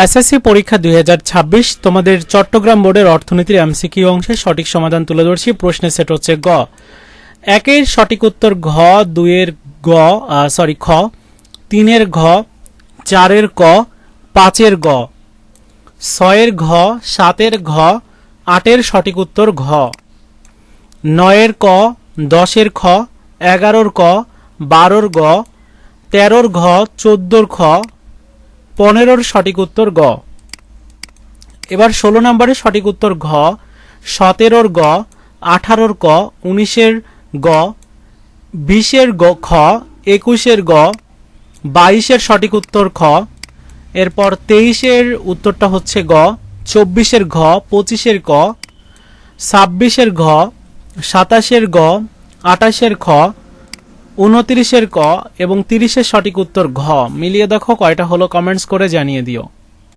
SSC পরীক্ষা 2026 তোমাদের চট্টগ্রাম বোর্ডের অর্থনীতির এমসিকিউ অংশের সঠিক সমাধান তুলে ধরছি। প্রশ্নের সেট হচ্ছে গ। একের সঠিক উত্তর ঘ, দুইয়ের খ, তিনের ঘ, চারের ক, পাঁচের গ, ছয়ের ঘ, সাতের ঘ, আটের সঠিক উত্তর ঘ, নয়ের ক, দশের খ, এগারোর ক, বারোর গ, তেরোর ঘ, চোদ্দোর খ, 15-র সঠিক উত্তর গ। এবার 16 নম্বরের সঠিক উত্তর ঘ, 17-র গ, 18-র ক, 19-এর গ, 20-এর গ খ, 21-এর গ, 22-এর সঠিক উত্তর খ। এরপর 23-এর উত্তরটা হচ্ছে গ, 24-এর ঘ, 25-এর ক, 26-এর ঘ, 27-এর গ, 28-এর খ, 29-এর ক এবং 30-এর সঠিক উত্তর ঘ। মিলিয়ে দেখো কয়টা হলো, কমেন্টস করে জানিয়ে দিও।